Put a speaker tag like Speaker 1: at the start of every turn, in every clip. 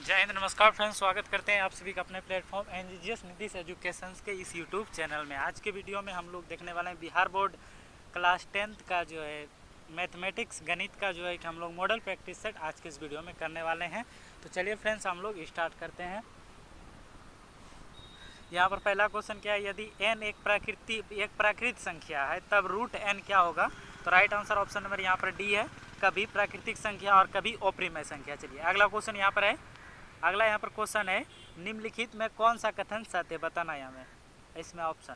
Speaker 1: जय हिंद, नमस्कार फ्रेंड्स, स्वागत करते हैं आप सभी का अपने प्लेटफॉर्म एनजीजीएस नीतीश एजुकेशंस के इस यूट्यूब चैनल में। आज के वीडियो में हम लोग देखने वाले हैं बिहार बोर्ड क्लास 10th का जो है मैथमेटिक्स गणित का जो है कि हम लोग मॉडल प्रैक्टिस सेट आज के इस वीडियो में करने वाले हैं। तो चलिए फ्रेंड्स हम लोग स्टार्ट करते हैं। यहाँ पर पहला क्वेश्चन क्या है, यदि n एक प्राकृतिक संख्या है तब रूट n क्या होगा। तो राइट आंसर ऑप्शन नंबर यहाँ पर डी है, कभी प्राकृतिक संख्या और कभी अप्रिमेय संख्या। चलिए अगला क्वेश्चन यहाँ पर है, अगला यहाँ पर क्वेश्चन है, निम्नलिखित में कौन सा कथन सत्य बताना है हमें। इसमें ऑप्शन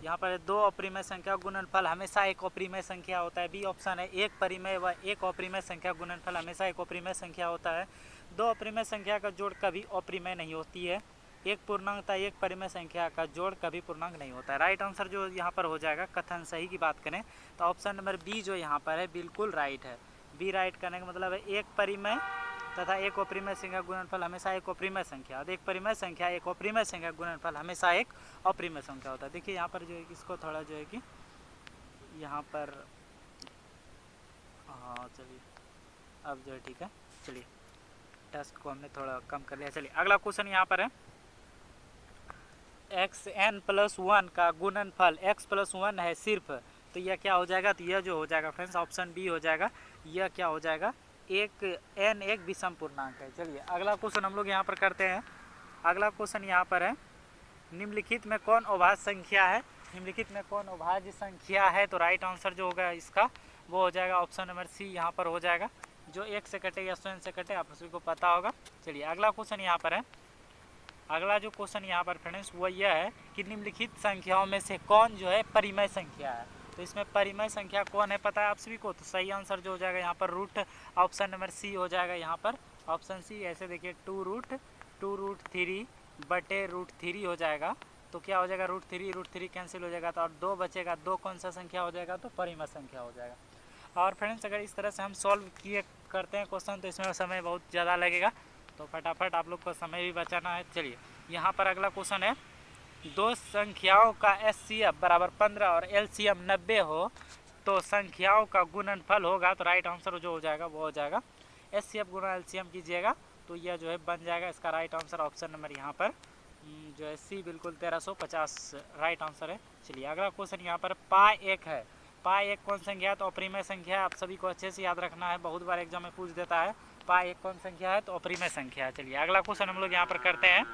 Speaker 1: यहाँ पर दो अप्रिमेय संख्या गुणनफल हमेशा एक अप्रिमेय संख्या होता है। बी ऑप्शन है, एक परिमेय व एक अप्रिमेय संख्या गुणनफल हमेशा एक अप्रिमेय संख्या होता है। दो अप्रिमेय संख्या का जोड़ कभी अप्रिमेय नहीं होती है। एक पूर्णांक तथा एक परिमेय संख्या का जोड़ कभी पूर्णांक नहीं होता है। राइट आंसर जो यहाँ पर हो जाएगा, कथन सही की बात करें तो ऑप्शन नंबर बी जो यहाँ पर है बिल्कुल राइट है। बी राइट करने का मतलब है एक परिमेय तथा एक अप्रिमेय संख्या गुणनफल हमेशा एक अप्रिमेय संख्या, और एक परिमेय संख्या एक अप्रिमेय संख्या गुणनफल हमेशा एक अप्रिमेय संख्या होता है। देखिए यहाँ पर जो है इसको थोड़ा जो है कि यहाँ पर हाँ चलिए अब जो है ठीक है। चलिए टेस्ट को हमने थोड़ा कम कर लिया। चलिए अगला क्वेश्चन यहाँ पर है, xn+1 का गुणनफल x+1 है सिर्फ, तो यह क्या हो जाएगा। तो यह जो हो जाएगा फ्रेंड्स ऑप्शन बी हो जाएगा। यह क्या हो जाएगा, n एक विषम पूर्णांक है। चलिए अगला क्वेश्चन हम लोग यहाँ पर करते हैं। अगला क्वेश्चन यहाँ पर है, निम्नलिखित में कौन अभाज्य संख्या है। निम्नलिखित में कौन अभाज्य संख्या है। तो राइट आंसर जो होगा इसका वो हो जाएगा ऑप्शन नंबर सी यहाँ पर हो जाएगा, जो एक से कटे या स्वयं से कटे, आप सभी को पता होगा। चलिए अगला क्वेश्चन यहाँ पर है, अगला जो क्वेश्चन यहाँ पर फ्रेंड्स वो यह है कि निम्नलिखित संख्याओं में से कौन जो है परिमेय संख्या है। तो इसमें परिमेय संख्या कौन है पता है आप सभी को। तो सही आंसर जो हो जाएगा यहाँ पर रूट ऑप्शन नंबर सी हो जाएगा। यहाँ पर ऑप्शन सी ऐसे देखिए 2√3 बटे √3 हो जाएगा। तो क्या हो जाएगा, √3 कैंसिल हो जाएगा, तो और 2 बचेगा। 2 कौन सा संख्या हो जाएगा, तो परिमेय संख्या हो जाएगा। और फ्रेंड्स अगर इस तरह से हम सॉल्व किए करते हैं क्वेश्चन तो इसमें समय बहुत ज़्यादा लगेगा, तो फटाफट आप लोग को समय भी बचाना है। चलिए यहाँ पर अगला क्वेश्चन है, दो संख्याओं का HCF बराबर 15 और LCM 90 हो तो संख्याओं का गुणनफल होगा। तो राइट आंसर जो हो जाएगा वो हो जाएगा HCF गुना LCM कीजिएगा तो यह जो है बन जाएगा। इसका राइट आंसर ऑप्शन नंबर यहाँ पर जो है सी बिल्कुल 1350 राइट आंसर है। चलिए अगला क्वेश्चन यहाँ पर पाई एक है। पाई एक कौन संख्या है, तो अप्रिमेय संख्या है। आप सभी को अच्छे से याद रखना है, बहुत बार एग्जाम में पूछ देता है पाई एक कौन संख्या है, तो अप्रिमेय संख्या है। चलिए अगला क्वेश्चन हम लोग यहाँ पर करते हैं,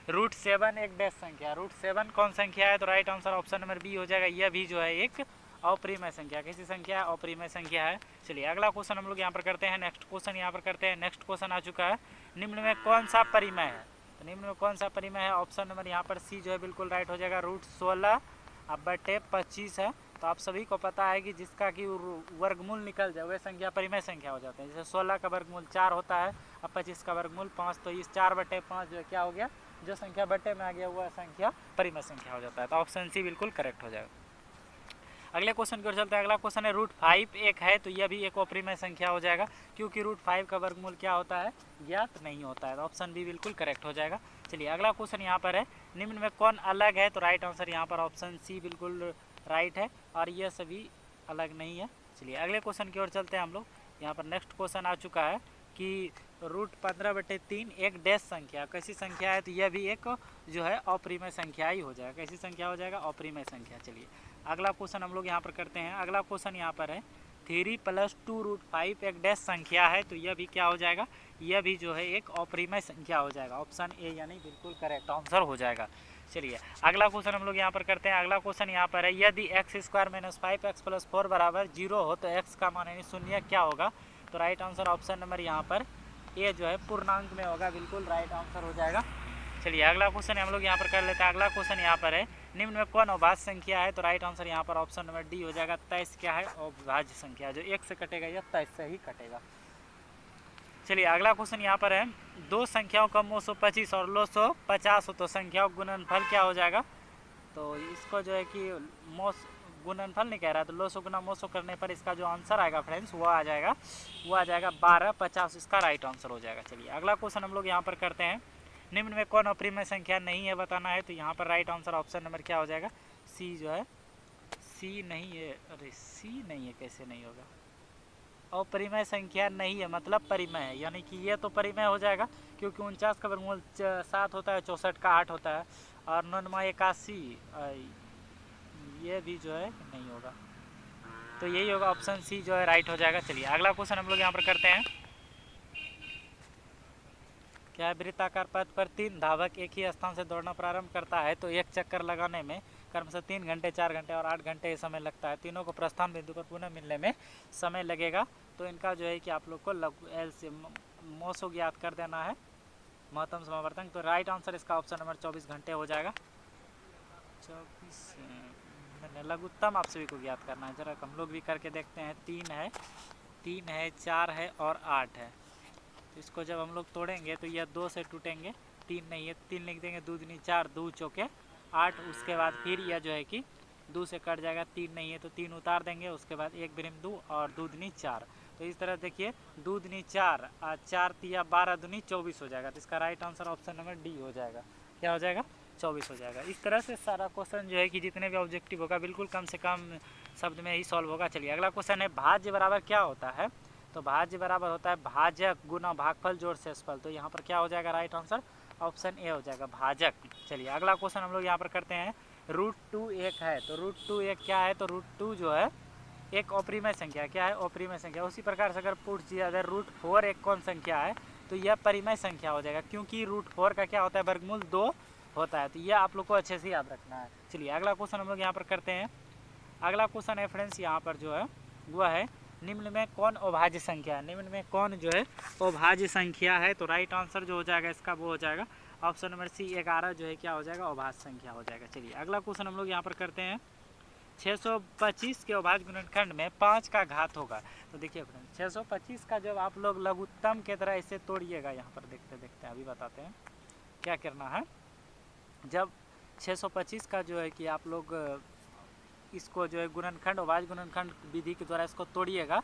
Speaker 1: √7 एक डैश संख्या। √7 कौन संख्या है, तो right answer option number B हो जाएगा। यह भी जो है एक अप्रिमेय संख्या, कैसी संख्या है, अप्रिमेय संख्या है। चलिए अगला क्वेश्चन हम लोग यहाँ पर करते हैं, नेक्स्ट क्वेश्चन यहाँ पर करते हैं। नेक्स्ट क्वेश्चन आ चुका है, निम्न में कौन सा परिमेय है। तो निम्न में कौन सा परिमेय है, ऑप्शन नंबर यहाँ पर सी जो है बिल्कुल राइट हो जाएगा। √16 बटे 25 है। तो आप सभी को पता है कि जिसका कि वर्गमूल निकल जाए वह संख्या परिमेय संख्या हो जाते हैं। जैसे 16 का वर्गमूल 4 होता है और 25 का वर्गमूल 5, तो इस 4/5 जो है क्या हो गया, जो संख्या बटे में आ गया वह संख्या परिमेय संख्या हो जाता है। तो ऑप्शन सी बिल्कुल करेक्ट हो जाएगा। अगले क्वेश्चन की ओर चलते हैं। अगला क्वेश्चन है, √5 एक है, तो यह भी एक अप्रिमेय संख्या हो जाएगा, क्योंकि √5 का वर्गमूल क्या होता है, ज्ञात नहीं होता है। तो ऑप्शन बी बिल्कुल करेक्ट हो जाएगा। चलिए अगला क्वेश्चन यहाँ पर है, निम्न में कौन अलग है। तो राइट आंसर यहाँ पर ऑप्शन सी बिल्कुल राइट है, और यह सभी अलग नहीं है। चलिए अगले क्वेश्चन की ओर चलते हैं हम लोग। यहाँ पर नेक्स्ट क्वेश्चन आ चुका है कि √15/3 एक डैश संख्या, कैसी संख्या है, तो यह भी एक जो है अप्रिमेय संख्या ही हो जाएगा। कैसी संख्या हो जाएगा, अप्रिमेय संख्या। चलिए अगला क्वेश्चन हम लोग यहाँ पर करते हैं। अगला क्वेश्चन यहाँ पर है, 3 + 2√5 एक डैश संख्या है, तो यह भी क्या हो जाएगा, यह भी जो है एक अप्रिमेय संख्या हो जाएगा। ऑप्शन ए यानी बिल्कुल करेक्ट आंसर हो जाएगा। चलिए अगला क्वेश्चन हम लोग यहाँ पर करते हैं। अगला क्वेश्चन यहाँ पर है, यदि x² - 5x + 4 बराबर 0 हो तो x का मान यानी शून्य क्या होगा। तो राइट आंसर ऑप्शन नंबर यहाँ पर ए जो है पूर्णांक में होगा, बिल्कुल राइट आंसर हो जाएगा। चलिए अगला क्वेश्चन हम लोग यहाँ पर कर लेते हैं। अगला क्वेश्चन यहाँ पर है, निम्न में कौन अभाज्य संख्या है। तो राइट आंसर यहाँ पर ऑप्शन नंबर डी हो जाएगा। 23 क्या है, अभाज्य संख्या, जो 1 से कटेगा या 23 से ही कटेगा। चलिए अगला क्वेश्चन यहाँ पर है, दो संख्याओं का 925 और 950 हो तो संख्याओं गुणनफल क्या हो जाएगा। तो इसको जो है कि गुणनफल नहीं कह रहा है, तो 900 गुना 900 करने पर इसका जो आंसर आएगा फ्रेंड्स वो आ जाएगा 1250, इसका राइट आंसर हो जाएगा। चलिए अगला क्वेश्चन हम लोग यहाँ पर करते हैं, निम्न में कौन अप्रिमेय संख्या नहीं है बताना है। तो यहाँ पर राइट आंसर ऑप्शन नंबर क्या हो जाएगा, सी जो है, सी नहीं है, अरे सी नहीं है, कैसे नहीं होगा, अपरिमेय संख्या नहीं है, मतलब परिमेय है, यानी कि ये तो परिमेय हो जाएगा क्योंकि 49 का वर्गमूल 7 होता है, 64 का 8 होता है, और 9 81 ये भी जो है नहीं होगा, तो यही होगा, ऑप्शन सी जो है राइट हो जाएगा। चलिए अगला क्वेश्चन हम लोग यहाँ पर करते हैं। क्या है, वृत्ताकार पथ पर 3 धावक एक ही स्थान से दौड़ना प्रारंभ करता है तो एक चक्कर लगाने में क्रमशः 3 घंटे, 4 घंटे और 8 घंटे समय लगता है। तीनों को प्रस्थान बिंदु पर पुनः मिलने में समय लगेगा। तो इनका जो है कि आप लोग को मोसो ज्ञात कर देना है, महत्तम समावर्तन। तो राइट आंसर इसका ऑप्शन नंबर 24 घंटे हो जाएगा। 24 लघुत्तम आप सभी को ज्ञात करना है, जरा हम लोग भी करके देखते हैं। 3 है, 4 है और 8 है। तो इसको जब हम लोग तोड़ेंगे तो यह 2 से टूटेंगे, 3 नहीं है, 3 लिख देंगे, 2 दूनी 4, 2 चौके 8। उसके बाद फिर यह जो है कि 2 से कट जाएगा, 3 नहीं है तो 3 उतार देंगे, उसके बाद 1 बिरिम 2 और 2 दूनी 4। तो इस तरह देखिए 2 दूनी 4, 4 तिया 12 दूनी 24 हो जाएगा। तो इसका right answer option number D हो जाएगा। क्या हो जाएगा? 24 हो जाएगा। इस तरह से सारा क्वेश्चन जो है कि जितने भी ऑब्जेक्टिव होगा बिल्कुल कम से कम शब्द में ही सॉल्व होगा। चलिए अगला क्वेश्चन है, भाज्य बराबर क्या होता है? तो भाज्य बराबर होता है भाजक गुना भागफल जोड़ शेषफल। तो यहाँ पर क्या हो जाएगा? राइट आंसर ऑप्शन ए हो जाएगा, भाजक। चलिए अगला क्वेश्चन हम लोग यहाँ पर करते हैं। √2 एक है, तो √2 एक क्या है? तो √2 जो है एक अपरिमेय संख्या। क्या है? अपरिमेय संख्या। उसी प्रकार से अगर पूछ दिया अगर √4 एक कौन संख्या है तो यह परिमेय संख्या हो जाएगा, क्योंकि √4 का क्या होता है? वर्गमूल 2 होता है। तो यह आप लोग को अच्छे से याद रखना है। चलिए अगला क्वेश्चन हम लोग यहाँ पर करते हैं। अगला क्वेश्चन है फ्रेंड्स यहाँ पर जो है वह है, निम्न में कौन अभाज्य संख्या है? निम्न में कौन जो है अभाज्य संख्या है? तो राइट आंसर जो हो जाएगा इसका वो हो जाएगा ऑप्शन नंबर सी, 11 जो है क्या हो जाएगा? अभाज्य संख्या हो जाएगा। चलिए अगला क्वेश्चन हम लोग यहाँ पर करते हैं। 625 के अभाज्य गुणनखंड में 5 का घात होगा। तो देखिए फ्रेंड्स 625 का जब आप लोग लघुत्तम की तरह इसे तोड़िएगा, यहाँ पर देखते देखते अभी बताते हैं क्या करना है। जब 625 का जो है कि आप लोग इसको जो है गुणनखंड अभाज्य गुणनखंड विधि के द्वारा इसको तोड़िएगा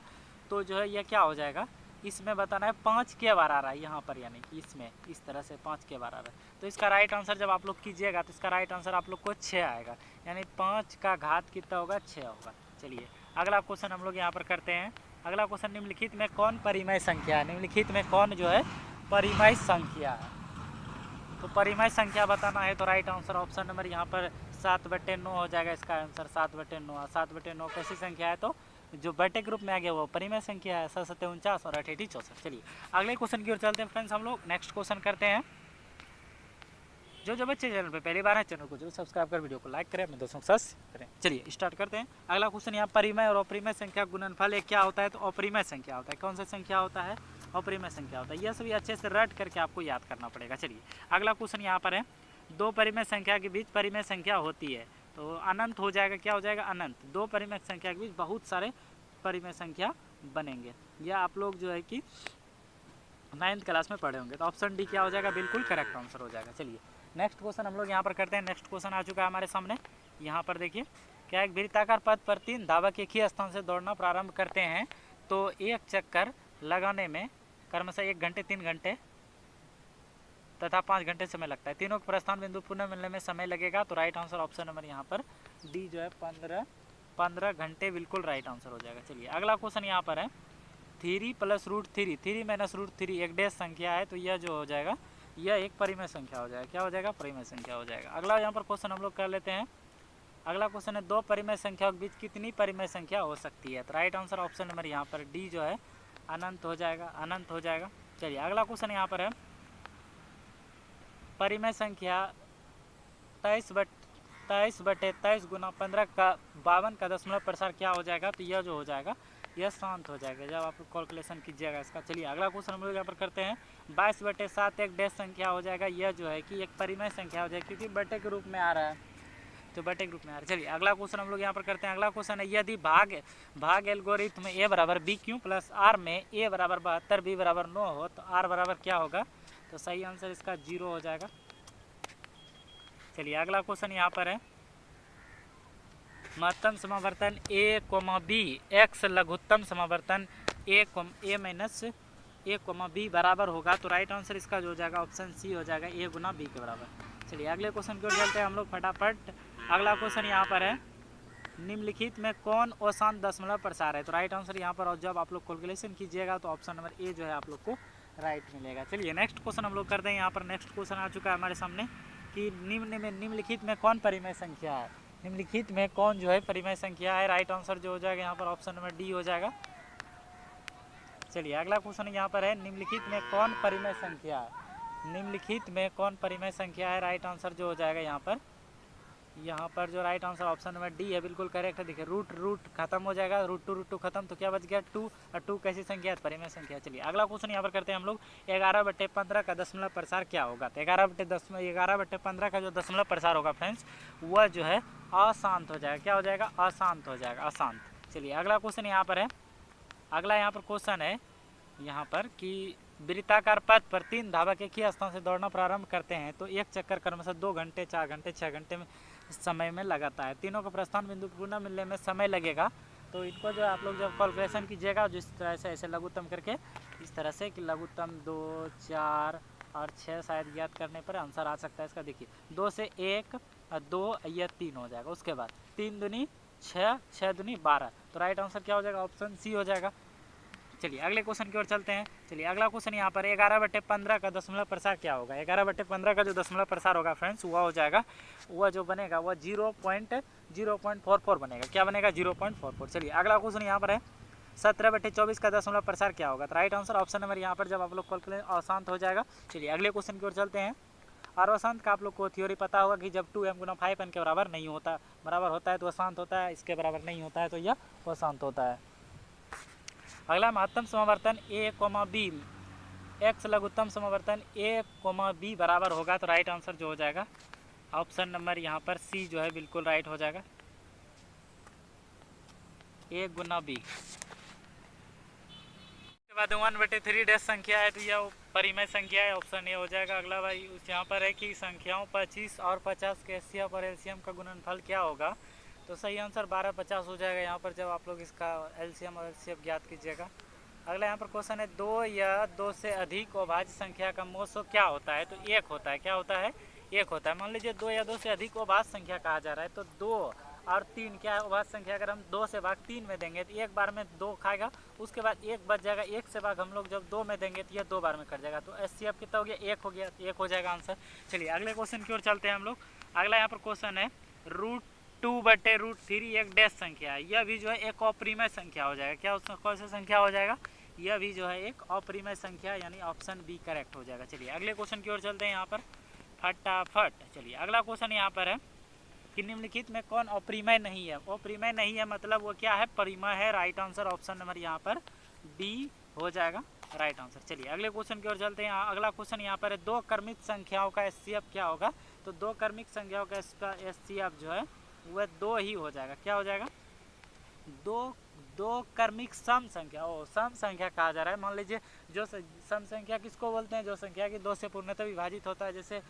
Speaker 1: तो जो है यह क्या हो जाएगा? इसमें बताना है 5 के बार आ रहा है यहाँ पर, यानी कि इसमें इस तरह से 5 के बार आ रहा है। तो इसका राइट आंसर जब आप लोग कीजिएगा तो इसका राइट आंसर आप लोग को 6 आएगा, यानी 5 का घात कितना होगा? 6 होगा। चलिए अगला क्वेश्चन हम लोग यहाँ पर करते हैं। अगला क्वेश्चन, निम्नलिखित में कौन परिमेय संख्या है? निम्नलिखित में कौन जो है परिमेय संख्या है? तो परिमेय संख्या बताना है तो राइट आंसर ऑप्शन नंबर यहाँ पर 7/9 हो जाएगा। इसका आंसर 7/9। 7/9 कैसी संख्या है? तो जो बटे ग्रुप में आ गया वो परिमेय संख्या है। 7 49 और 8 64। चलिए अगले क्वेश्चन की ओर चलते हैं फ्रेंड्स। हम लोग नेक्स्ट क्वेश्चन करते हैं। जो बच्चे चैनल पे पहली बार है चैनल को जरूर सब्सक्राइब कर वीडियो को लाइक करें, अपने दोस्तों के साथ करें। चलिए स्टार्ट करते हैं। अगला क्वेश्चन यहाँ, परिमेय और अपरिमेय संख्या गुणनफल एक क्या होता है? तो अपरिमेय संख्या होता है। कौन सा संख्या होता है? अपरिमेय संख्या होता है। यह सभी अच्छे से रट करके आपको याद करना पड़ेगा। चलिए अगला क्वेश्चन यहाँ पर है, 2 परिमेय संख्या के बीच परिमेय संख्या होती है तो अनंत हो जाएगा। क्या हो जाएगा? अनंत। 2 परिमेय संख्या के बीच बहुत सारे परिमेय संख्या बनेंगे। यह आप लोग जो है कि 9th क्लास में पढ़े होंगे। तो ऑप्शन डी क्या हो जाएगा? बिल्कुल करेक्ट आंसर हो जाएगा। चलिए नेक्स्ट क्वेश्चन हम लोग यहाँ पर करते हैं। नेक्स्ट क्वेश्चन आ चुका है हमारे सामने। यहाँ पर देखिए, क्या एक वृत्ताकार पथ पर 3 धावक एक ही स्थान से दौड़ना प्रारंभ करते हैं तो एक चक्कर लगाने में क्रमशः 1 घंटे, 3 घंटे तथा 5 घंटे समय लगता है। तीनों के प्रस्थान बिंदु पुनः मिलने में समय लगेगा। तो राइट आंसर ऑप्शन नंबर यहाँ पर डी जो है 15 घंटे बिल्कुल राइट आंसर हो जाएगा। चलिए अगला क्वेश्चन यहाँ पर है, 3 + √3, 3 - √3 एक डैश संख्या है तो यह जो हो जाएगा यह एक परिमेय संख्या हो जाएगा। क्या हो जाएगा? परिमेय संख्या हो जाएगा। अगला यहाँ पर क्वेश्चन हम लोग कर लेते हैं। अगला क्वेश्चन है, 2 परिमेय संख्याओं के बीच कितनी परिमेय संख्या हो सकती है? तो राइट आंसर ऑप्शन नंबर यहाँ पर डी जो है अनंत हो जाएगा। अनंत हो जाएगा। चलिए अगला क्वेश्चन यहाँ पर है, परिमेय संख्या 23/23 गुना 15 का 52 का दशमलव प्रसार क्या हो जाएगा? तो यह जो हो जाएगा यह शांत हो जाएगा जब आप कैलकुलेशन कीजिएगा इसका। चलिए अगला क्वेश्चन हम लोग यहाँ पर करते हैं। 22/7 एक डैश संख्या हो जाएगा। यह जो है कि एक परिमेय संख्या हो जाएगी क्योंकि बटे के रूप में आ रहा है, तो बटे के रूप में आ रहा है। चलिए अगला क्वेश्चन हम लोग यहाँ पर करते हैं। अगला क्वेश्चन है, यदि भाग एल्गोरिथम में a = bq + r में a = 72, b = 9 हो तो r बराबर क्या होगा? तो सही आंसर इसका 0 हो जाएगा। चलिए अगला क्वेश्चन यहाँ पर है, महत्तम समावर्तन a, b x लघुत्तम समावर्तन a, b बराबर होगा। तो राइट आंसर इसका जो हो जाएगा ऑप्शन सी हो जाएगा, a × b के बराबर। चलिए अगले क्वेश्चन की ओर चलते हैं हम लोग फटाफट। अगला क्वेश्चन यहाँ पर है, निम्नलिखित में कौन अशांत दशमलव प्रसार है? तो राइट आंसर यहाँ पर, और जब आप लोग कैलकुलेशन कीजिएगा तो ऑप्शन नंबर ए जो है आप लोग को राइट मिलेगा। चलिए नेक्स्ट क्वेश्चन हम लोग करते हैं। यहाँ पर नेक्स्ट क्वेश्चन आ चुका है हमारे सामने कि निम्नलिखित में कौन परिमेय संख्या है? निम्नलिखित में कौन जो है परिमेय संख्या है? राइट आंसर जो हो जाएगा यहाँ पर ऑप्शन नंबर डी हो जाएगा। चलिए अगला क्वेश्चन यहाँ पर है, निम्नलिखित में कौन परिमेय संख्या है? निम्नलिखित में कौन परिमेय संख्या है? राइट आंसर जो हो जाएगा यहाँ पर जो right answer option number D है, बिल्कुल करेक्ट है। देखिए रूट खत्म हो जाएगा, रूट टू खत्म, तो क्या बच गया 2, और 2 कैसी संख्या है? परिमेय संख्या। चलिए अगला क्वेश्चन यहाँ पर करते हैं हम लोग, 11/15 का दशमलव प्रसार क्या होगा? तो 11/15 का जो दशमलव प्रसार होगा फ्रेंड्स, वह जो है अशांत हो जाएगा। क्या हो जाएगा? अशांत हो जाएगा, अशांत। चलिए अगला क्वेश्चन यहाँ पर है, अगला यहाँ पर क्वेश्चन है यहाँ पर कि वृत्ताकार पथ पर 3 धावक एक ही स्थान से दौड़ना प्रारंभ करते हैं तो एक चक्कर क्रमशः 2 घंटे, 4 घंटे, 6 घंटे में समय में लगाता है। तीनों का प्रस्थान बिंदु पुनः मिलने में समय लगेगा। तो इनको जो आप लोग जब कैलकुलेशन कीजिएगा जिस तरह से ऐसे लघुत्तम करके, इस तरह से कि लघुत्तम 2, 4 और 6 शायद ज्ञात करने पर आंसर आ सकता है इसका। देखिए 2 से 1, 2 या 3 हो जाएगा। उसके बाद 3 दूनी 6, 6 दूनी 12, तो राइट आंसर क्या हो जाएगा? ऑप्शन सी हो जाएगा। चलिए अगले क्वेश्चन की ओर चलते हैं। चलिए अगला क्वेश्चन यहाँ पर 11/15 का दशमलव प्रसार क्या होगा? 11/15 का जो दशमलव प्रसार होगा फ्रेंड्स, वह हो जाएगा, वह जो बनेगा वह 0.44 बनेगा। क्या बनेगा? 0.44। चलिए अगला क्वेश्चन यहाँ पर है, 17/24 का दशमलव प्रसार क्या होगा? तो राइट आंसर ऑप्शन नंबर यहाँ पर जब आप लोग कैलकुलेट अशांत हो जाएगा। चलिए अगले क्वेश्चन की ओर चलते हैं। और अशांत का आप लोग को थ्योरी पता होगा कि जब 2m गुना 5n के बराबर नहीं होता, बराबर होता है तो अशांत होता है, इसके बराबर नहीं होता है तो यह अशांत होता है। अगला महत्तम समावर्तन a, b, x लघुत्तम समावर्तन a, b बराबर होगा। तो राइट आंसर जो हो जाएगा ऑप्शन नंबर यहाँ पर सी जो है बिल्कुल राइट हो जाएगा, a गुना b। उसके बाद 1/3 डैश संख्या है तो यह परिमेय संख्या है, ऑप्शन ए हो जाएगा। अगला भाई यहाँ पर है कि संख्याओं 25 और 50 के एचसीएफ और एलसीएम का गुणनफल क्या होगा? तो सही आंसर 12/50 हो जाएगा यहाँ पर जब आप लोग इसका एलसीएम और एचसीएफ ज्ञात कीजिएगा। अगला यहाँ पर क्वेश्चन है, 2 या 2 से अधिक अभाज्य संख्या का मोसो क्या होता है? तो 1 होता है। क्या होता है? 1 होता है। मान लीजिए 2 या 2 से अधिक अभाज्य संख्या कहा जा रहा है, तो 2 और 3 क्या है? अभाज्य संख्या। अगर हम 2 से भाग 3 में देंगे तो एक बार में 2 खाएगा, उसके बाद 1 बच जाएगा। 1 से भाग हम लोग जब 2 में देंगे तो यह 2 बार में कट जाएगा। तो एचसीएफ कितना हो गया? 1 हो गया, 1 हो जाएगा आंसर। चलिए अगले क्वेश्चन की ओर चलते हैं हम लोग। अगला यहाँ पर क्वेश्चन है, √2/√3 एक डैश संख्या है, यह भी जो है एक अपरिमेय संख्या हो जाएगा। क्या उसमें कौन सा संख्या हो जाएगा? यह भी जो है एक अपरिमेय संख्या, यानी ऑप्शन बी करेक्ट हो जाएगा। चलिए अगले क्वेश्चन की ओर चलते हैं यहाँ पर फटाफट। चलिए अगला क्वेश्चन यहाँ पर है कि निम्नलिखित में कौन अपरिमेय नहीं है? अपरिमेय नहीं है मतलब वो क्या है? परिमेय है। राइट आंसर ऑप्शन नंबर यहाँ पर डी हो जाएगा, राइट आंसर। चलिए अगले क्वेश्चन की ओर चलते हैं। अगला क्वेश्चन यहाँ पर है, 2 क्रमिक संख्याओं का एचसीएफ क्या होगा? तो 2 क्रमिक संख्याओं का एचसीएफ जो है वह 2 ही हो जाएगा। क्या हो जाएगा? 2 क्रमिक सम संख्या, सम संख्या कहा जा रहा है। मान लीजिए जो सम संख्या किसको बोलते हैं? जो संख्या की 2 से पूर्णतः विभाजित होता है, जैसे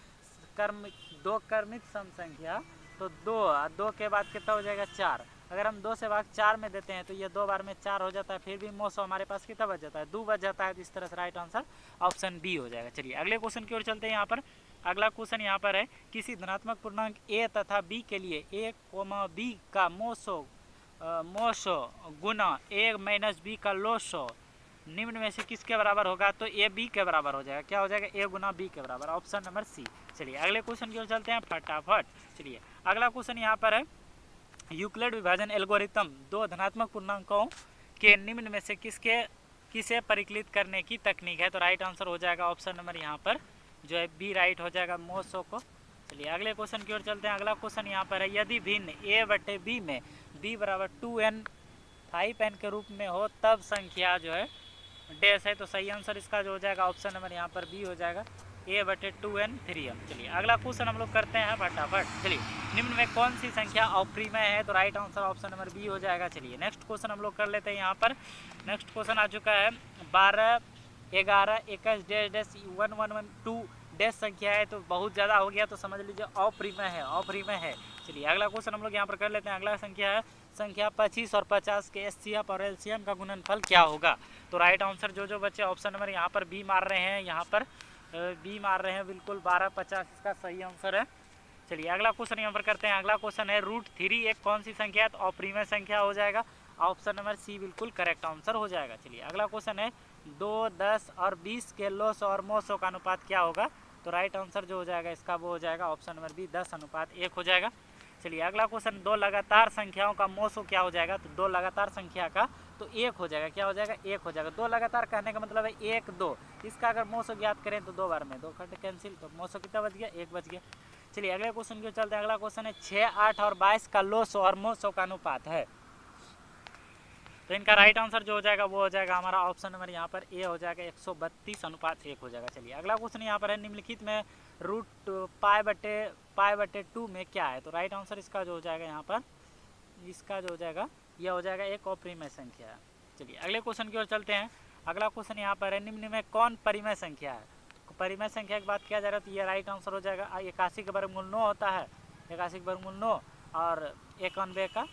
Speaker 1: 2 क्रमिक सम संख्या, तो 2 के बाद कितना हो जाएगा? 4। अगर हम 2 से भाग 4 में देते हैं तो ये 2 बार में 4 हो जाता है, फिर भी मोसो हमारे पास कितना बच जाता है? 2 बच जाता है। तो इस तरह से राइट आंसर ऑप्शन बी हो जाएगा। चलिए अगले क्वेश्चन की ओर चलते हैं यहाँ पर। अगला क्वेश्चन यहाँ पर है, किसी धनात्मक पूर्णांक a तथा b के लिए a, b का मोसो गुना a - b का लोसो निम्न में से किसके बराबर होगा? तो a b के बराबर हो जाएगा। क्या हो जाएगा? a गुना b के बराबर, ऑप्शन नंबर सी। चलिए अगले क्वेश्चन की ओर चलते हैं फटाफट। चलिए अगला क्वेश्चन यहाँ पर है, यूक्लिड विभाजन एल्गोरिथम 2 धनात्मक पूर्णांकों के निम्न में से किसे परिकलित करने की तकनीक है? तो राइट आंसर हो जाएगा ऑप्शन नंबर यहाँ पर जो है बी राइट हो जाएगा, मोसो को। चलिए अगले क्वेश्चन की ओर चलते हैं। अगला क्वेश्चन यहाँ पर है, यदि भिन्न a/b में b बराबर 2n 5n के रूप में हो तब संख्या जो है डैश है। तो सही आंसर इसका जो हो जाएगा ऑप्शन नंबर यहाँ पर बी हो जाएगा, a/2n 3m। चलिए अगला क्वेश्चन हम लोग करते हैं फटाफट। चलिए निम्न में कौन सी संख्या अपरिमेय है? तो right answer option number B हो जाएगा। चलिए नेक्स्ट क्वेश्चन हम लोग कर लेते हैं यहाँ पर। नेक्स्ट क्वेश्चन आ चुका है, 12, 11, 21 डैश 1112 डैश संख्या है, तो बहुत ज़्यादा हो गया तो समझ लीजिए अपरिमेय है, अपरिमेय है। चलिए अगला क्वेश्चन हम लोग यहाँ पर कर लेते हैं। अगला संख्या है, संख्या 25 और 50 के एचसीएफ और एलसीएम का गुणनफल क्या होगा? तो राइट आंसर जो बच्चे ऑप्शन नंबर यहाँ पर बी मार रहे हैं, यहाँ पर बी मार रहे हैं बिल्कुल, 12/50 इसका सही आंसर है। चलिए अगला क्वेश्चन यहाँ पर करते हैं। अगला क्वेश्चन है √3 एक कौन सी संख्या है, तो अप्रिमेय संख्या हो जाएगा। ऑप्शन नंबर सी बिल्कुल करेक्ट आंसर हो जाएगा। चलिए अगला क्वेश्चन है 2, 10 और 20 के लॉस और मोसो का अनुपात क्या होगा, तो राइट आंसर जो हो जाएगा इसका वो हो जाएगा ऑप्शन नंबर बी 10:1 हो जाएगा। चलिए अगला क्वेश्चन 2 लगातार संख्याओं का मोसो क्या हो जाएगा, तो 2 लगातार संख्या का तो 1 हो जाएगा। क्या हो जाएगा, 1 हो जाएगा। 2 लगातार कहने का मतलब है 1, 2, इसका अगर मोसो ज्ञात करें तो 2 बार में 2 खट कैंसिल, तो मोसो कितना बच गया, 1 बच गया। चलिए अगले क्वेश्चन की चलते हैं। अगला क्वेश्चन है 6, 8 और 22 का लोसो और मोसो का अनुपात है, तो इनका राइट आंसर जो हो जाएगा वो हो जाएगा हमारा ऑप्शन नंबर यहाँ पर ए हो जाएगा 132:1 हो जाएगा। चलिए अगला क्वेश्चन यहाँ पर है निम्नलिखित में √π/2 में क्या है, तो राइट आंसर इसका जो हो जाएगा यहाँ पर, इसका जो हो जाएगा यह हो जाएगा एक अप्रिमेय संख्या है। चलिए अगले क्वेश्चन की ओर चलते हैं। अगला क्वेश्चन यहाँ पर है निम्न में कौन परिमेय संख्या है, तो परिमेय संख्या की बात किया जा रहा है तो यह राइट आंसर हो जाएगा 81 का वर्गमूल 9 होता है, 81 का वर्गमूल 9 और 91 का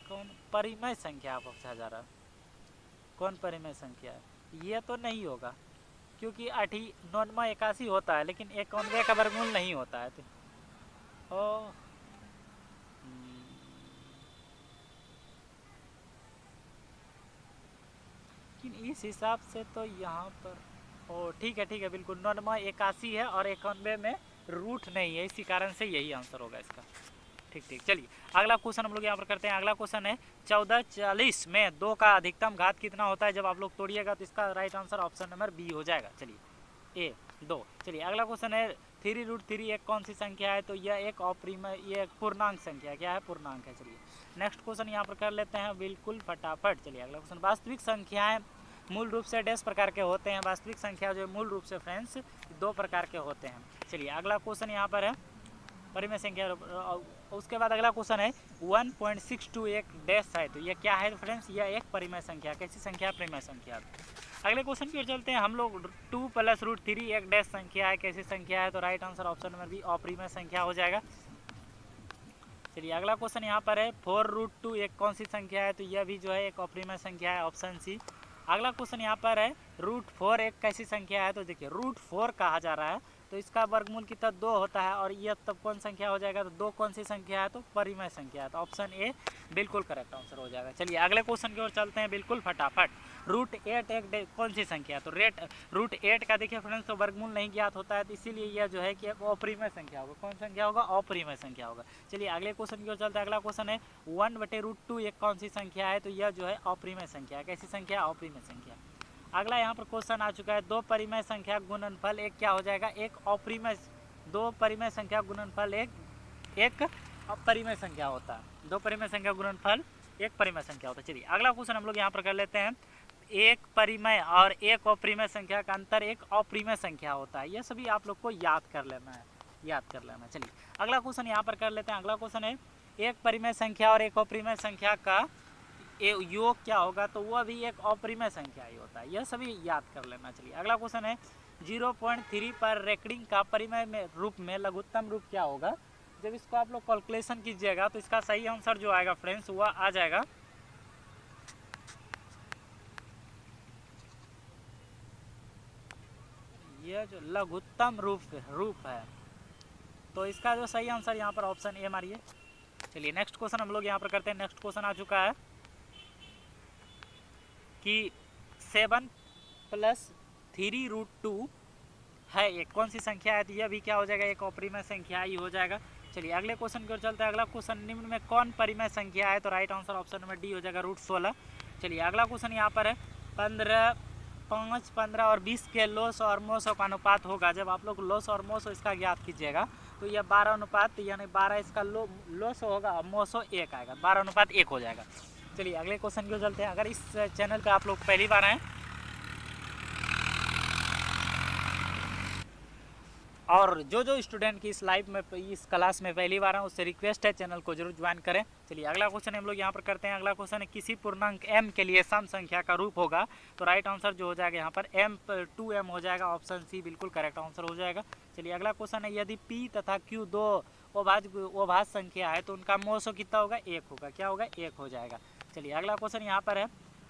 Speaker 1: कौन परिमेय संख्या आप पूछा जा रहा है, कौन परिमेय संख्या है, ये तो नहीं होगा क्योंकि 81 होता है लेकिन 91 का वर्गमूल नहीं होता है, तो लेकिन इस हिसाब से तो यहाँ पर ठीक है बिल्कुल 81 है और 91 में रूट नहीं है, इसी कारण से यही आंसर होगा इसका। ठीक। चलिए अगला क्वेश्चन हम लोग यहाँ पर करते हैं। अगला क्वेश्चन है 1440 में 2 का अधिकतम घात कितना होता है, जब आप लोग तोड़िएगा तो इसका right answer option number B हो जाएगा। चलिए ए 2। चलिए अगला क्वेश्चन है 3√3 एक कौन सी संख्या है, तो यह एक अप्रिमेय, ये पूर्णांक संख्या क्या है, पूर्णांक है। चलिए नेक्स्ट क्वेश्चन यहाँ पर कर लेते हैं बिल्कुल फटाफट। चलिए अगला क्वेश्चन वास्तविक संख्याएं मूल रूप से डैश प्रकार के होते हैं, वास्तविक संख्या जो मूल रूप से फ्रेंड्स 2 प्रकार के होते हैं। चलिए अगला क्वेश्चन यहाँ पर है परिमेय संख्या, उसके बाद अगला क्वेश्चन है 1.62 एक डैश है, तो यह क्या है फ्रेंड्स, यह एक परिमेय संख्या, कैसी संख्या, परिमेय संख्या। अगले क्वेश्चन की ओर चलते हैं हम लोग 2 + √3 एक डैश संख्या है, कैसी संख्या है, तो right answer option number B अपरिमेय संख्या हो जाएगा। चलिए अगला क्वेश्चन यहाँ पर है 4√2 एक कौन सी संख्या है, तो यह भी जो है एक अपरिमेय संख्या है, ऑप्शन सी। अगला क्वेश्चन यहाँ पर है √4 एक कैसी संख्या है, तो देखिए √4 कहा जा रहा है तो इसका वर्गमूल कितना 2 होता है और यह तब कौन संख्या हो जाएगा, तो 2 कौन सी संख्या है, तो परिमेय संख्या है, तो ऑप्शन ए बिल्कुल करेक्ट आंसर हो जाएगा। चलिए अगले क्वेश्चन की ओर चलते हैं बिल्कुल फटाफट। √8 एक कौन सी संख्या है, तो √8 का देखिए फ्रेंड्स तो वर्गमूल नहीं ज्ञात होता है, तो इसीलिए यह जो है कि एक अपरिमेय संख्या होगा। कौन संख्या होगा, अपरिमेय संख्या होगा। चलिए अगले क्वेश्चन की ओर चलते हैं। अगला क्वेश्चन है 1/√2 एक कौन सी संख्या है, तो यह जो है अपरिमेय संख्या है, कैसी संख्या, अपरिमेय संख्या। अगला यहाँ पर क्वेश्चन आ चुका है 2 परिमेय संख्या गुणनफल एक क्या हो जाएगा, एक अपरिमेय, 2 परिमेय संख्या गुणनफल एक अपरिमेय संख्या होता है, 2 परिमेय संख्या गुणनफल एक परिमेय संख्या होता है। चलिए अगला क्वेश्चन हम लोग यहाँ पर कर लेते हैं, एक परिमेय और एक अपरिमेय संख्या का अंतर एक अपरिमेय संख्या होता है, यह सभी आप लोग को याद कर लेना है, चलिए अगला क्वेश्चन यहाँ पर कर लेते हैं। अगला क्वेश्चन है एक परिमेय संख्या और एक अपरिमेय संख्या का योग क्या होगा, तो वह भी एक अपरिमेय संख्या ही होता है, यह सभी याद कर लेना। चलिए अगला क्वेश्चन है 0.3 पर रेकरिंग का परिमेय में रूप में लघुत्तम रूप क्या होगा, जब इसको आप लोग कैलकुलेशन कीजिएगा तो इसका सही आंसर जो आएगा फ्रेंड्स वह आ जाएगा यह जो लघुत्तम रूप है, तो इसका जो सही आंसर यहाँ पर ऑप्शन ए मारिए। चलिए नेक्स्ट क्वेश्चन हम लोग यहाँ पर करते हैं। नेक्स्ट क्वेश्चन आ चुका है कि 7 + 3√2 है एक कौन सी संख्या है, तो यह भी क्या हो जाएगा, एक अपरिमेय संख्या ही हो जाएगा। चलिए अगले क्वेश्चन की ओर चलते हैं। अगला क्वेश्चन निम्न में कौन परिमेय संख्या है, तो right answer option number D हो जाएगा √16। चलिए अगला क्वेश्चन यहाँ पर है 5, 15 और 20 के लोस और मोसो का अनुपात होगा, जब आप लोग लोस और मोसो इसका ज्ञात कीजिएगा तो यह 12 अनुपात, यानी 12 इसका लोस होगा और मोसो 1 आएगा, 12:1 हो जाएगा। चलिए अगले क्वेश्चन की ओर चलते हैं। अगर इस चैनल पे आप लोग पहली बार आए और जो स्टूडेंट की इस लाइव में इस क्लास में पहली बार है उससे रिक्वेस्ट है चैनल को जरूर ज्वाइन करें। चलिए अगला क्वेश्चन हम लोग यहाँ पर करते हैं। अगला क्वेश्चन है किसी पूर्णांक m के लिए सम संख्या का रूप होगा, तो राइट आंसर जो हो जाएगा यहाँ पर m/2m हो जाएगा, ऑप्शन सी बिल्कुल करेक्ट आंसर हो जाएगा। चलिए अगला क्वेश्चन है यदि p तथा q 2 अभाज्य संख्या है तो उनका मोसो कितना होगा, 1 होगा, क्या होगा, 1 हो जाएगा। चलिए अगला क्वेश्चन यहाँ पर है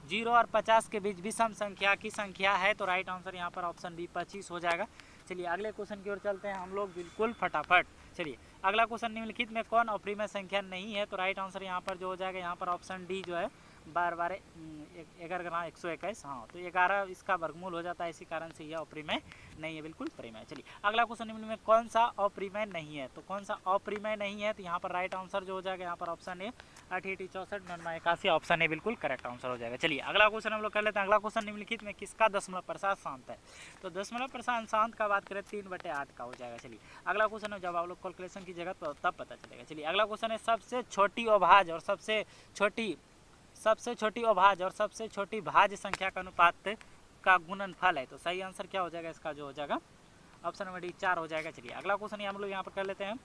Speaker 1: 0 और 50 के बीच विषम संख्या की संख्या है, तो राइट आंसर यहाँ पर ऑप्शन बी 25 हो जाएगा। चलिए अगले क्वेश्चन की ओर चलते हैं हम लोग बिल्कुल फटाफट। चलिए अगला क्वेश्चन, निम्नलिखित में कौन अप्रिमेय संख्या नहीं है? तो राइट आंसर यहाँ पर जो हो जाएगा यहाँ पर ऑप्शन डी जो है 12 11 गुना 121। हाँ, तो 11 इसका वर्गमूल हो जाता है, इसी कारण से यह अप्रिमेय नहीं है, बिल्कुल परिमेय। चलिए अगला क्वेश्चन, निम्न में कौन सा अप्रिमेय नहीं है? तो कौन सा अप्रिमेय नहीं है? तो यहाँ पर राइट आंसर जो हो जाएगा यहाँ पर ऑप्शन ए 88 64 99 81, ऑप्शन ए बिल्कुल करेक्ट आंसर हो जाएगा। चलिए अगला क्वेश्चन हम लोग कर लेते हैं। अगला क्वेश्चन, निम्नलिखित में किसका दशमलव प्रसाद शांत है? तो दशमलव प्रसाद शांत का बात करें 3/8 का हो जाएगा। चलिए अगला क्वेश्चन है, जब आप लोग कैलकुलेशन की जगह तो तब पता चलेगा। चलिए अगला क्वेश्चन है, सबसे छोटी अभाज्य और सबसे छोटी अभाज्य और सबसे छोटी भाज्य संख्या का अनुपात का गुणनफल है। तो सही आंसर क्या हो जाएगा इसका? जो हो जाएगा ऑप्शन नंबर डी 4 हो जाएगा। चलिए अगला क्वेश्चन हम लोग यहाँ पर कर लेते हैं।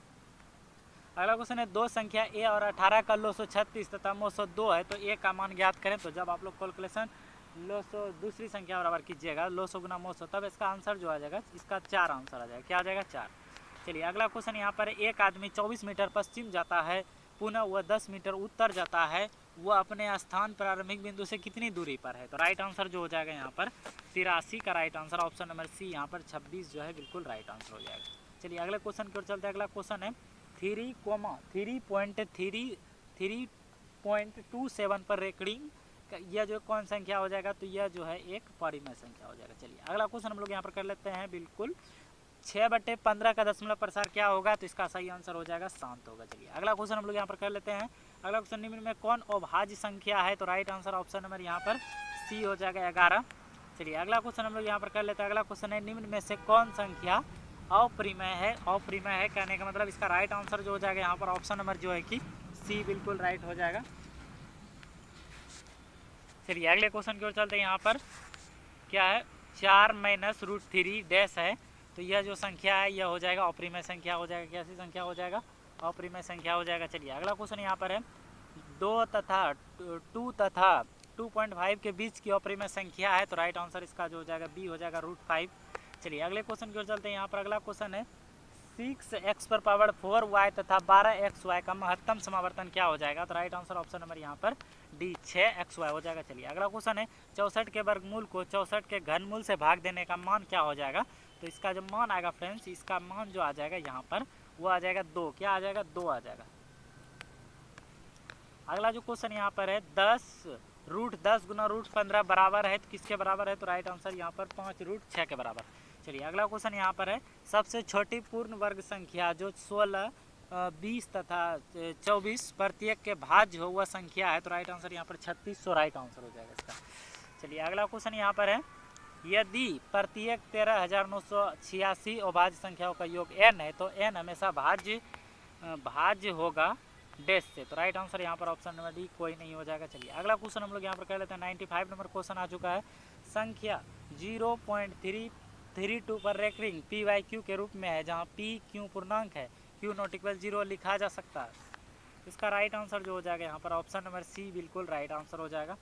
Speaker 1: अगला क्वेश्चन है, दो संख्या ए और 18 का लॉग 136 तथा लॉग 102 है, तो ए का मान ज्ञात करें। तो जब आप लोग कैलकुलेशन लॉग दूसरी संख्या बराबर कीजिएगा लॉग 100 गुना लॉग 100, तब इसका आंसर जो आ जाएगा इसका 4 आंसर आ जाएगा। क्या आ जाएगा? 4। चलिए अगला क्वेश्चन यहाँ पर, एक आदमी 24 मीटर पश्चिम जाता है, पुनः वह 10 मीटर उत्तर जाता है, वह अपने स्थान प्रारंभिक बिंदु से कितनी दूरी पर है? तो राइट आंसर जो हो जाएगा यहाँ पर 83 का right answer, option number C यहाँ पर 26 जो है बिल्कुल राइट आंसर हो जाएगा। चलिए अगले क्वेश्चन की ओर चलते हैं। अगला क्वेश्चन है, 3.27 पर रेकरिंग यह जो कौन संख्या हो जाएगा? तो यह जो है एक परिमेय संख्या हो जाएगा। चलिए अगला क्वेश्चन हम लोग यहाँ पर कर लेते हैं। बिल्कुल 6/15 का दशमलव प्रसार क्या होगा? तो इसका सही आंसर हो जाएगा शांत होगा। चलिए अगला क्वेश्चन हम लोग यहाँ पर कर लेते हैं। अगला क्वेश्चन, निम्न में कौन अभाज्य संख्या है? तो राइट आंसर ऑप्शन नंबर यहाँ पर सी हो जाएगा 11। चलिए अगला क्वेश्चन हम लोग यहाँ पर कर लेते हैं। अगला क्वेश्चन है, निम्न में से कौन संख्या अप्रिमेय है? अप्रिमेय है कहने का मतलब इसका राइट आंसर जो हो जाएगा यहाँ पर ऑप्शन नंबर जो है कि सी बिल्कुल राइट हो जाएगा। चलिए अगले क्वेश्चन की ओर चलते हैं। यहाँ पर क्या है? 4 - √3 डैश है, तो यह जो संख्या है यह हो जाएगा अप्रिमेय संख्या हो जाएगा। कैसी संख्या हो जाएगा? अप्रिमेय संख्या हो जाएगा। चलिए अगला क्वेश्चन यहाँ पर है, 2 तथा 2.5 के बीच की अप्रिमेय संख्या है, तो राइट आंसर इसका जो हो जाएगा बी हो जाएगा √5। चलिए अगले क्वेश्चन की ओर चलते हैं। यहाँ पर अगला क्वेश्चन है, 6x⁴y तथा 12xy का महत्तम समावर्तन क्या हो जाएगा? तो राइट आंसर ऑप्शन नंबर यहाँ पर डी 6xy हो जाएगा। चलिए अगला क्वेश्चन है, 64 के वर्गमूल को 64 के घनमूल से भाग देने का मान क्या हो जाएगा? तो इसका जो मान आएगा फ्रेंड्स, इसका मान जो आ जाएगा यहाँ पर वो आ जाएगा 2। क्या आ जाएगा? 2 आ जाएगा। अगला जो क्वेश्चन यहाँ पर है, 10√10 गुना √15 बराबर है, तो किसके बराबर है? तो राइट आंसर यहाँ पर 5√6 के बराबर। चलिए अगला क्वेश्चन यहाँ पर है, सबसे छोटी पूर्ण वर्ग संख्या जो 16, 20 तथा 24 प्रत्येक के भाज्य हो वह संख्या है, तो राइट आंसर यहाँ पर 3600 राइट आंसर हो जाएगा इसका। चलिए अगला क्वेश्चन यहाँ पर है, यदि प्रत्येक 13,986 अभाज्य संख्याओं का योग n है, तो n हमेशा भाज्य होगा डैश से, तो राइट आंसर यहाँ पर ऑप्शन नंबर डी कोई नहीं हो जाएगा। चलिए अगला क्वेश्चन हम लोग यहाँ पर कर लेते हैं। 95 नंबर क्वेश्चन आ चुका है। संख्या 0.332 पर रेकरिंग p/q के रूप में है, जहाँ p q पूर्णांक है, q ≠ 0 लिखा जा सकता है। इसका राइट आंसर जो हो जाएगा यहाँ पर ऑप्शन नंबर सी बिल्कुल राइट आंसर हो जाएगा।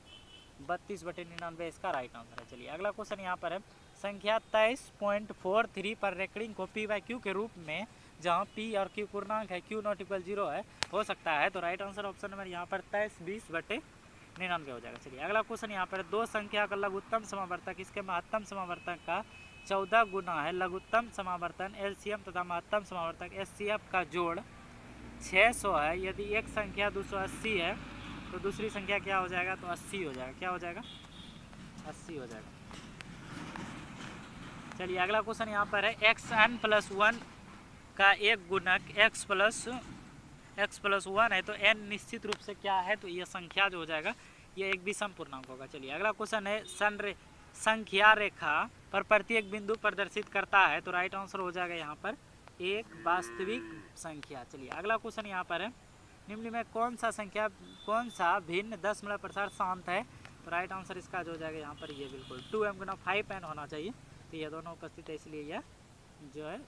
Speaker 1: 32/99 इसका राइट आंसर है। चलिए अगला क्वेश्चन यहाँ पर है, संख्या 23.43 पर रेकरिंग को p/q के रूप में, जहाँ p और q पूर्णांक है, q ≠ 0 है, हो सकता है, तो राइट आंसर ऑप्शन नंबर यहाँ पर 23/20/99 हो जाएगा। चलिए अगला क्वेश्चन यहाँ पर, दो संख्या का लघुत्तम समावर्तक इसके महत्तम समावर्तक का 14 गुना है। लघुत्तम समावर्तन एलसीएम तथा महत्तम समावर्तक एचसीएफ का जोड़ 600 है। यदि एक संख्या 280 है तो दूसरी संख्या क्या हो जाएगा? तो 80 हो जाएगा। क्या हो जाएगा? 80 हो जाएगा। चलिए अगला क्वेश्चन यहाँ पर है, xn+1 का एक गुणक x + 1 है, तो n निश्चित रूप से क्या है? तो यह संख्या जो हो जाएगा यह एक विषम पूर्णांक होगा। चलिए अगला क्वेश्चन है, संख्या रेखा पर प्रत्येक बिंदु प्रदर्शित करता है, तो राइट आंसर हो जाएगा यहाँ पर एक वास्तविक संख्या। चलिए अगला क्वेश्चन यहाँ पर है, निम्न में कौन सा भिन्न दशमलव प्रसार शांत है? तो राइट आंसर इसका जो हो जाएगा यहाँ पर ये बिल्कुल 2m गुना 5n होना चाहिए, तो ये दोनों उपस्थित है, इसलिए यह जो है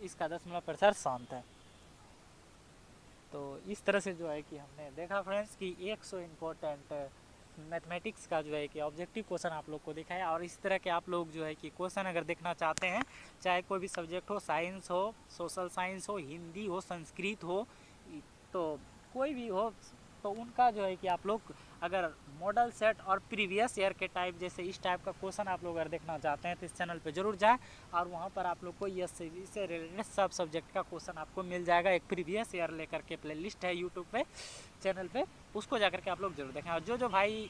Speaker 1: इसका दशमलव प्रसार शांत है। तो इस तरह से जो है कि हमने देखा फ्रेंड्स कि 100 इम्पोर्टेंट मैथमेटिक्स का जो है कि ऑब्जेक्टिव क्वेश्चन आप लोग को दिखाया, और इस तरह के आप लोग जो है कि क्वेश्चन अगर देखना चाहते हैं, चाहे कोई भी सब्जेक्ट हो, साइंस हो, सोशल साइंस हो, हिंदी हो, संस्कृत हो, तो कोई भी हो, तो उनका जो है कि आप लोग अगर मॉडल सेट और प्रीवियस ईयर के टाइप जैसे इस टाइप का क्वेश्चन आप लोग अगर देखना चाहते हैं तो इस चैनल पे जरूर जाएं और वहाँ पर आप लोग को ये से रिलेटेड सब सब्जेक्ट का क्वेश्चन आपको मिल जाएगा। एक प्रीवियस ईयर लेकर के प्लेलिस्ट है यूट्यूब पे चैनल पे, उसको जाकर के आप लोग जरूर देखें। और जो भाई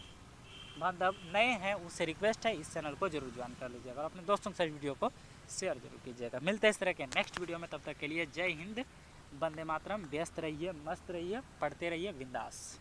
Speaker 1: मतलब नए हैं उससे रिक्वेस्ट है इस चैनल को जरूर ज्वाइन कर लीजिएगा और अपने दोस्तों के साथ वीडियो को शेयर जरूर कीजिएगा। मिलते हैं इस तरह के नेक्स्ट वीडियो में, तब तक के लिए जय हिंद, वंदे मातरम। व्यस्त रहिए, मस्त रहिए, पढ़ते रहिए, बिंदास।